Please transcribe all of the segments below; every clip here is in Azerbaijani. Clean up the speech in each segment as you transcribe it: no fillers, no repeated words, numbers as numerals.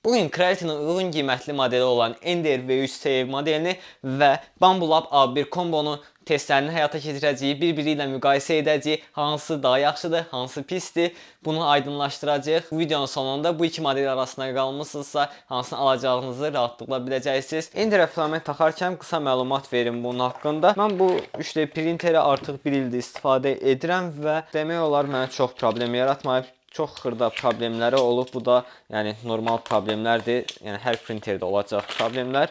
Bugün Creality'nin uyğun qiymətli modeli olan Ender V3 Save modelini və Bambulab A1 kombonu testlərini həyata keçirəcəyik, bir-biri ilə müqayisə edəcəyik, hansı daha yaxşıdır, hansı pisdir, bunu aydınlaşdıracağıq. Bu videonun sonunda bu iki model arasında qalmışsınızsa, hansını alacağınızı rahatlıqla biləcəksiniz. Enderə filament taxarkən qısa məlumat verim bunun haqqında. Mən bu 3D printeri artıq bir ildir istifadə edirəm və demək olar mənə çox problem yaratmayıb. Çox xırda problemləri olub. Bu da yəni normal problemlərdir. Yəni hər printerdə olacaq problemlər.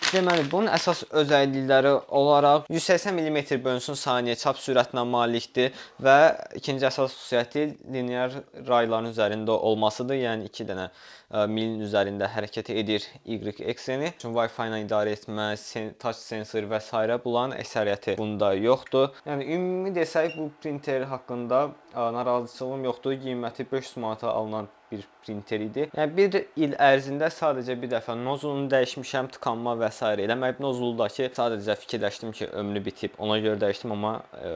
Deməli, bunun əsas özəllikləri olaraq 180 mm bölünsün saniyə çap sürətinə malikdir və ikinci əsas xüsusiyyəti linear rayların üzərində olmasıdır. Yəni 2 dənə milin üzərində hərəkət edir Y ekseni. Wi-Fi ilə idarə etmə, touch sensor və s. bunların əksəriyyəti bunda yoxdur. Yəni ümumi desək bu printer haqqında narazıçılığım yoxdur. Qiyməti 500 manata alınan bir printer idi. Yəni bir il ərzində sadəcə bir dəfə nozulunu dəyişmişəm, tıkanma və s. eləməyib. Nozuldakı sadəcə fikirləşdim ki, ömrü bitib. Ona görə dəyişdim, amma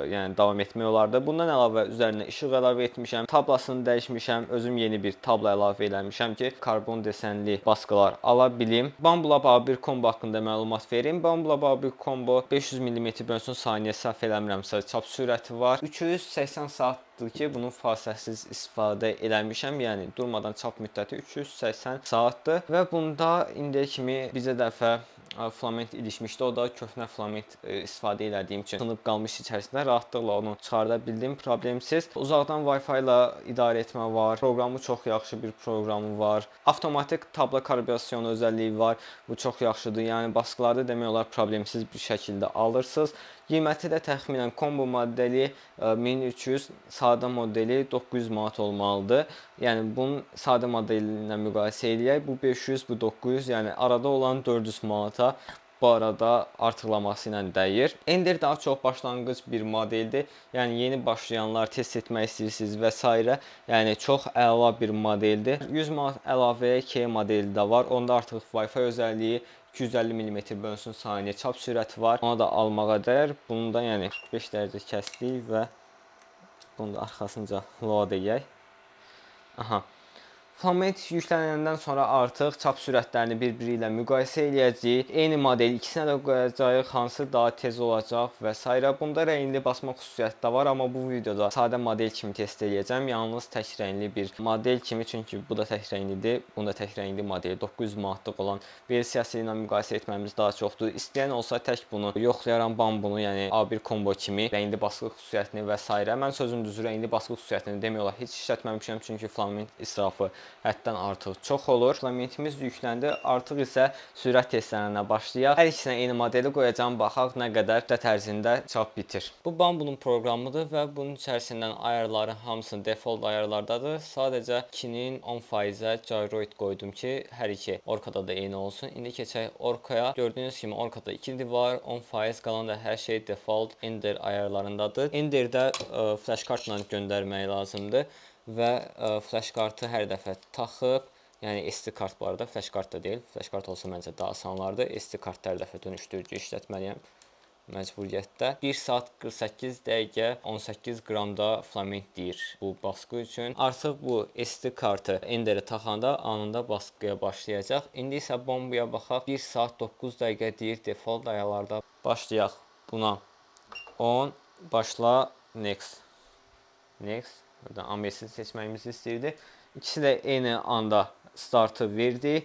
yəni davam etmək olardı. Bundan əlavə üzərinə işıq əlavə etmişəm, tablasını dəyişmişəm, özüm yeni bir tabla əlavə eləmişəm ki, karbon desenli baskılar ala bilim. Bambulab A1 kombo haqqında məlumat verim. Bambulab A1 kombo 500 mm bölünsün saniyə səhv eləmirəmsə çap sürəti var. 380 saatdır ki, bunun fasiləsiz istifadə eləmişəm. Yəni durmadan çap müddəti 380 saatdır və bunda indiyə kimi bizə dəfə filament ilişmişdi. O da köhnə filament istifadə elədiyim üçün sınıb qalmış içərisində rahatlıqla onu çıxarda bildim problemsiz. Uzaqdan Wi-Fi ilə idarə etmə var. Proqramı çox yaxşı bir proqramı var. Avtomatik tabla kalibrasiyonu özəlliyi var. Bu çox yaxşıdır. Yəni baskılarda demək olar problemsiz bir şəkildə alırsınız. Qiyməti də təxminən kombo modeli 1300, sadə modeli 900 manat olmalıdır. Yəni bunun sadə modeli ilə müqayisə eləyək. Bu 500, bu 900, yəni arada olan 400 manata bu arada artıqlaması ilə dəyir. Ender daha çox başlanğıc bir modeldir. Yəni yeni başlayanlar, test etmək istəyirsiniz və s. Yəni çox əla bir modeldir. 100 manat əlavəyə K modeli də var. Onda artıq Wi-Fi özəlliyi 250 mm bölünsün saniyə çap sürəti var. Ona da almağa dəyər. Bunu da yəni 45 dərəcə kəsdik və bunu da arxasınca load edək. Aha. Filament yüklənəndən sonra artıq çap sürətlərini bir-biri ilə müqayisə eləyəcəyik. Eyni modeli ikisinə də qoyacağıq, hansı daha tez olacaq və s. Bunda rəngli basma xüsusiyyəti də var, amma bu videoda sadə model kimi test eləyəcəm. Yalnız tək rəngli bir model kimi, çünki bu da tək rənglidir, bu da tək rəngli model. 900 manatlıq olan versiyası ilə müqayisə etməyimiz daha çoxdur. İstəyən olsa tək bunu yoxlayaram, Bambunu, yəni A1 kombo kimi rəngli basqı xüsusiyyətini və s. Mən sözüm düzü rəngli basqı xüsusiyyətini demək olar heç işlətməmişəm, çünki filament israfı həddən artıq çox olur. Filamentimiz yükləndi. Artıq isə sürət testlərinə başlayaq. Hər ikisinə eyni modeli qoyacağam. Baxaq nə qədər müddət ərzində çap bitir. Bu Bambunun proqramıdır və bunun içərisindən ayarları hamısı default ayarlardadır. Sadəcə 2-nin 10%-ə gyroid qoydum ki, hər iki orkada da eyni olsun. İndi keçək orkaya. Gördüyünüz kimi orkada 2 var, 10%, qalan da hər şey default Ender ayarlarındadır. Enderdə flash kartla göndərmək lazımdır. Və flash kartı hər dəfə taxıb, yəni SD kart bu arada, flash kart da deyil, flash kart olsa məncə daha asanlardır. SD kart hər dəfə dönüşdürücü işlətməliyəm məcburiyyətdə. 1 saat 48 dəqiqə 18 qramda filament deyir bu baskı üçün. Artıq bu SD kartı Enderə taxanda anında baskıya başlayacaq. İndi isə Bambuya baxaq. 1 saat 9 dəqiqə deyir default ayarlarda. Başlayaq buna. 10, başla, next. Next. Buradan AMS seçməyimizi istəyirdi. İkisi də eyni anda startı verdi.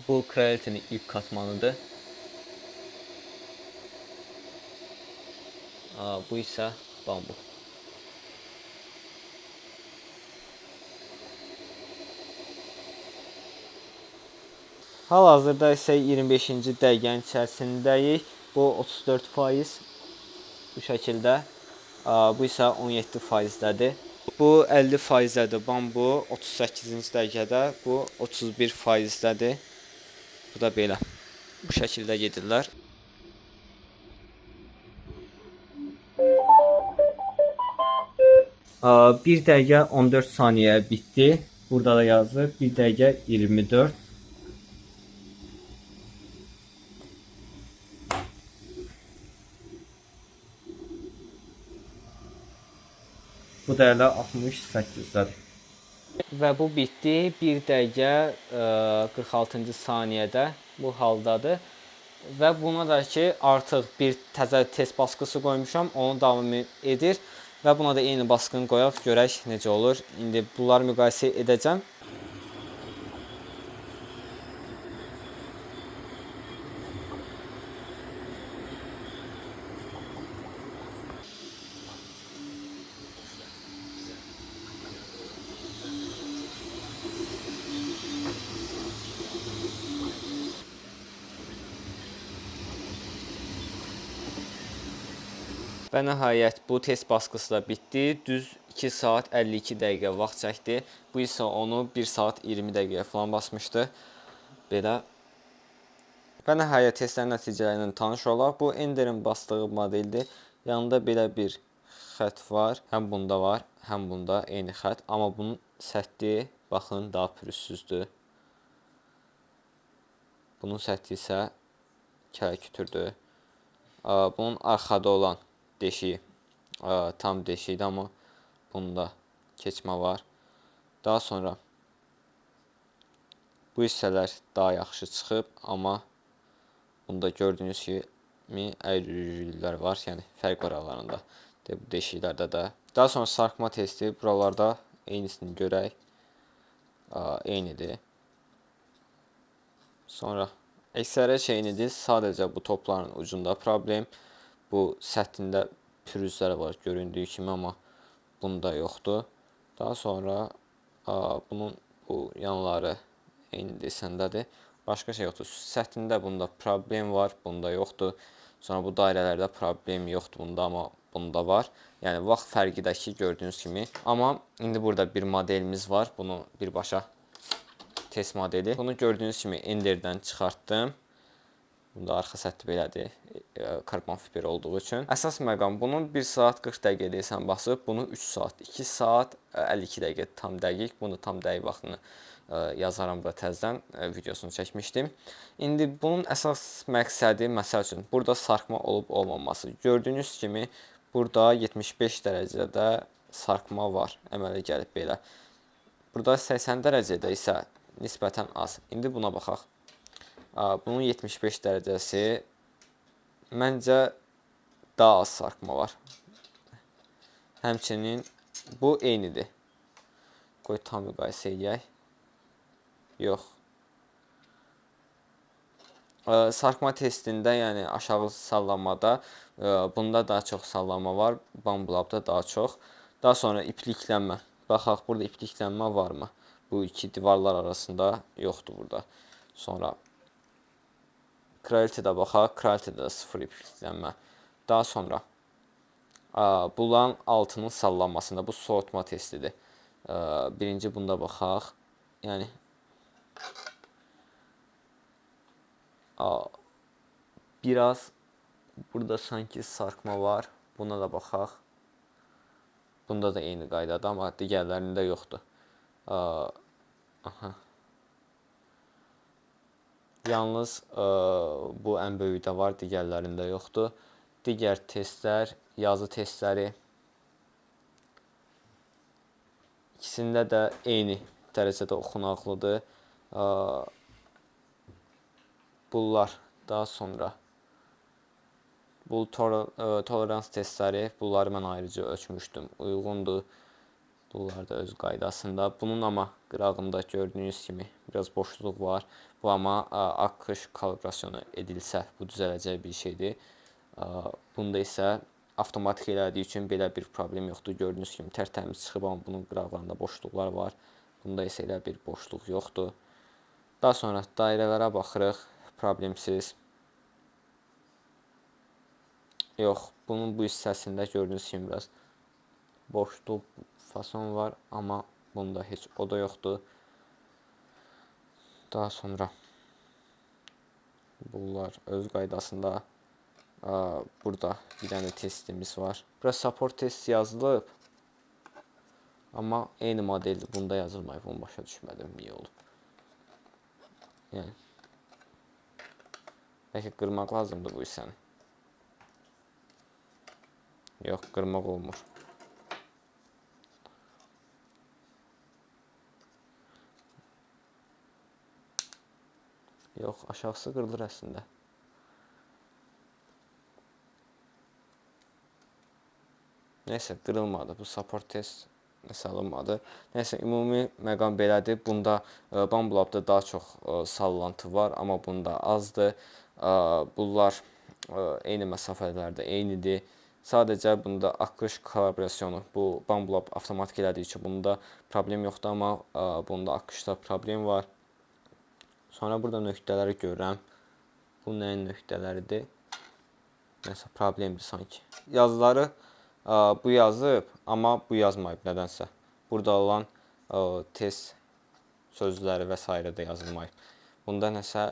Bu Creality'nin ilk katmanıdır. Bu isə Bambu. Hal-hazırda isə 25-ci dəqiqənin içərisindəyik. Bu 34% bu şəkildə. Bu isə 17%-dədir. Bu 50%-dədir. Bambu 38-ci dəqiqədə, bu 31%-dədir. Bu da belə. Bu şəkildə gedirlər. Bir dəqiqə 14 saniyə bitdi. Burada da yazır 1 dəqiqə 24. Bu dəyərlər 68-dədir. Və bu bitdi. 1 dəqiqə 46-cı saniyədə bu haldadır. Və buna da ki, artıq bir təzə test baskısı qoymuşam, onu davam edir. Və buna da eyni baskını qoyaq, görək necə olur. İndi bunları müqayisə edəcəm. Və nəhayət bu test baskısı da bitdi. Düz 2 saat 52 dəqiqə vaxt çəkdi. Bu isə onu 1 saat 20 dəqiqəyə falan basmışdı. Belə. Və nəhayət testlərin nəticələri ilə tanış olaq. Bu Ender'in basdığı modeldir. Yanında belə bir xətt var. Həm bunda var, həm bunda eyni xətt. Amma bunun səthi baxın daha pürüzsüzdür. Bunun səthi isə kələ-kütürdür. Bunun arxada olan deşiyi tam deşikdir, amma bunda keçmə var. Daha sonra bu hissələr daha yaxşı çıxıb, amma bunda gördüyünüz kimi əyri-üyrülüklər var, yəni fərq var aralarında. Bu deşiklərdə də. Daha sonra sarkma testi, buralarda eynisini görək. Eynidir. Sonra əksəriyyət eynidir, sadəcə bu topların ucunda problem. Bu səthində pürüzlər var göründüyü kimi, amma bunda yoxdur. Daha sonra bunun bu yanları eyni desəndədir. Başqa şey yoxdur. Səthində bunda problem var, bunda yoxdur. Sonra bu dairələrdə problem yoxdur bunda, amma bunda var. Yəni vaxt fərqi də ki, gördüyünüz kimi. Amma indi burada bir modelimiz var. Bunu birbaşa test modeli. Bunu gördüyünüz kimi Ender'dən çıxartdım. Bunda arxa səthi belədir, karbon fiber olduğu üçün. Əsas məqam bunun 1 saat 40 dəqiqə deyəsən basıb, bunu 3 saat, 2 saat 52 dəqiqə tam dəqiq. Bunu tam dəqiq vaxtını yazaram da təzədən videosunu çəkmişdim. İndi bunun əsas məqsədi, məsəl üçün, burada sarkma olub olmaması. Gördüyünüz kimi burada 75 dərəcədə sarkma var, əmələ gəlib belə. Burada 80 dərəcədə isə nisbətən az. İndi buna baxaq. Bunun 75 dərəcəsi məncə daha az sarkma var. Həmçinin bu eynidir. Qoy tam müqayisə edək. Yox. Sarkma testində, yəni aşağı sallanmada bunda daha çox sallanma var. Bambulabda daha çox. Daha sonra ipliklənmə. Baxaq, burada ipliklənmə varmı? Bu iki divarlar arasında yoxdur burada. Sonra Creality'də baxaq. Creality'də də 0 ipliklənmə. Daha sonra bunların altının sallanmasında bu soğutma testidir. Birinci bunda baxaq. Yəni biraz burada sanki sarkma var. Buna da baxaq. Bunda da eyni qaydadır, amma digərlərində yoxdur. Yalnız bu ən böyükdə var, digərlərində yoxdur. Digər testlər, yazı testləri ikisində də eyni dərəcədə oxunaqlıdır. Bunlar daha sonra bu tolerans testləri, bunları mən ayrıca ölçmüşdüm. Uyğundur. Bunlar da öz qaydasında. Bunun amma qırağında gördüyünüz kimi biraz boşluq var. Bu amma akış kalibrasiyonu edilsə bu düzələcək bir şeydir. Bunda isə avtomatik elədiyi üçün belə bir problem yoxdur. Gördüyünüz kimi tərtəmiz çıxıb, amma bunun qıraqlarında boşluqlar var. Bunda isə elə bir boşluq yoxdur. Daha sonra dairələrə baxırıq. Problemsiz. Yox, bunun bu hissəsində gördüyünüz kimi biraz boşluq fason var, amma bunda heç o da yoxdur. Daha sonra bunlar öz qaydasında. Burada bir dənə testimiz var. Burada support test yazılıb, amma eyni modeldir. Bunda yazılmayıb, onu başa düşmədim niyə olub. Yəni bəlkə qırmaq lazımdır bu hissəni. Yox, qırmaq olmur. Yox, aşağısı qırılır əslində. Nəysə, qırılmadı. Bu support test nəsə alınmadı. Nəysə, ümumi məqam belədir. Bunda Bambulabda daha çox sallantı var, amma bunda azdır. Bunlar eyni məsafələrdə eynidir. Sadəcə bunda akış kalibrasyonu, bu Bambulab avtomatik elədiyi üçün bunda problem yoxdur, amma bunda akışda problem var. Sonra burada nöqtələri görürəm. Bu nəyin nöqtələridir? Nəsə problemdir sanki. Yazıları bu yazıb, amma bu yazmayıb nədənsə. Burada olan test sözləri və s. də yazılmayıb. Bunda nəsə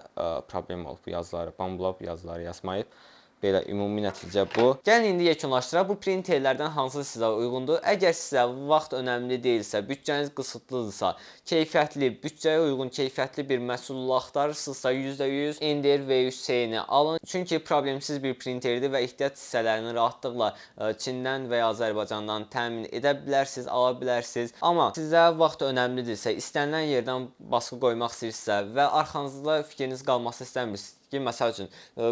problem olub bu yazıları. Bambulab yazıları yazmayıb. Belə ümumi nəticə bu. Gəlin indi yekunlaşdıraq. Bu printerlərdən hansı sizə uyğundur? Əgər sizə vaxt önəmli deyilsə, büdcəniz qısıtlıdırsa, keyfiyyətli, büdcəyə uyğun keyfiyyətli bir məhsul axtarırsınızsa, %100 NDR V3C-ni alın. Çünki problemsiz bir printerdir və ehtiyac hissələrini rahatlıqla Çindən və ya Azərbaycandan təmin edə bilərsiniz, ala bilərsiniz. Amma sizə vaxt önəmlidirsə, istənilən yerdən baskı qoymaq istəyirsinizsə və arxanızda fikriniz qalması istəmirsiniz ki, məsəl üçün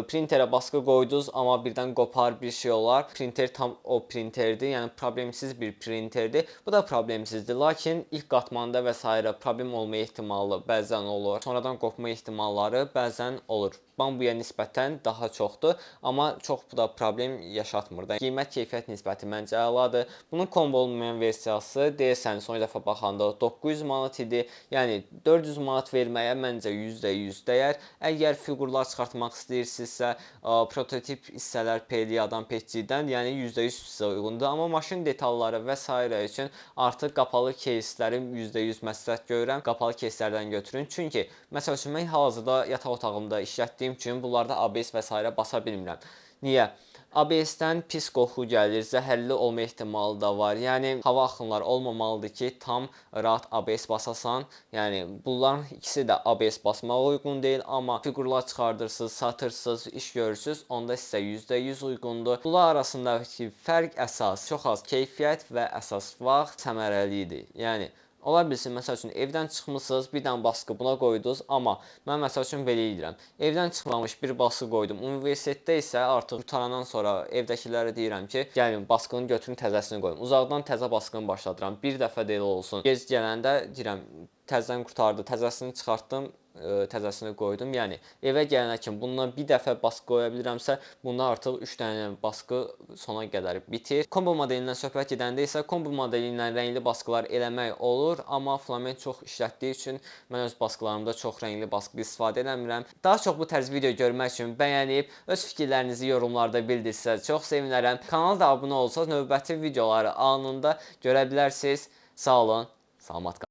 printerə baskı qoydunuz, amma birdən qopar bir şey olar. Printer tam o printerdir, yəni problemsiz bir printerdir. Bu da problemsizdir, lakin ilk qatmanda və s. problem olma ehtimalı bəzən olur. Sonradan qopma ehtimalları bəzən olur. Bambuya nisbətən daha çoxdur, amma çox bu da problem yaşatmır da. Qiymət-keyfiyyət nisbəti məncə əladır. Bunun kombo olmayan versiyası deyəsən son dəfə baxanda 900 manat idi. Yəni 400 manat verməyə məncə %100 dəyər. Əgər fiqurlar çıxartmaq istəyirsinizsə, prototip hissələr PLA-dan, PETG-dən, yəni %100 sizə uyğundur. Amma maşın detalları və s. üçün artıq qapalı кейsləri %100 məsləhət görürəm. Qapalı keyslərdən götürün. Çünki məsəl üçün mən hal-hazırda yataq otağımda işlətdiyim üçün bunlarda ABS və s. basa bilmirəm. Niyə? ABS-dən pis qoxu gəlir, zəhərli olma ehtimalı da var. Yəni hava axınları olmamalıdır ki, tam rahat ABS basasan. Yəni bunların ikisi də ABS basmağa uyğun deyil, amma fiqurlar çıxardırsınız, satırsınız, iş görürsünüz, onda sizə %100 uyğundur. Bunlar arasındakı fərq əsas çox az keyfiyyət və əsas vaxt səmərəlidir. Yəni ola bilsin, məsəl üçün evdən çıxmısınız, bir dənə baskı buna qoydunuz, amma mən məsəl üçün belə edirəm. Evdən çıxmamış bir baskı qoydum. Universitetdə isə artıq qutarandan sonra evdəkilərə deyirəm ki, gəlin baskını götürün, təzəsini qoyun. Uzaqdan təzə baskını başladıram. Bir dəfə də elə olsun. Gec gələndə deyirəm, təzədən qurtardı, təzəsini çıxartdım, təzəsini qoydum. Yəni evə gələnə kimi bundan bir dəfə baskı qoya bilirəmsə, bunda artıq 3 dənə baskı sona qədər bitir. Kombo modelindən söhbət gedəndə isə kombo modeli ilə rəngli baskılar eləmək olur, amma filament çox işlətdiyi üçün mən öz baskılarımda çox rəngli baskı istifadə eləmirəm. Daha çox bu tərz video görmək üçün bəyənib öz fikirlərinizi yorumlarda bildirsəz çox sevinərəm. Kanala da abunə olsanız növbəti videoları anında görə bilərsiniz. Sağ olun, salamat qalın.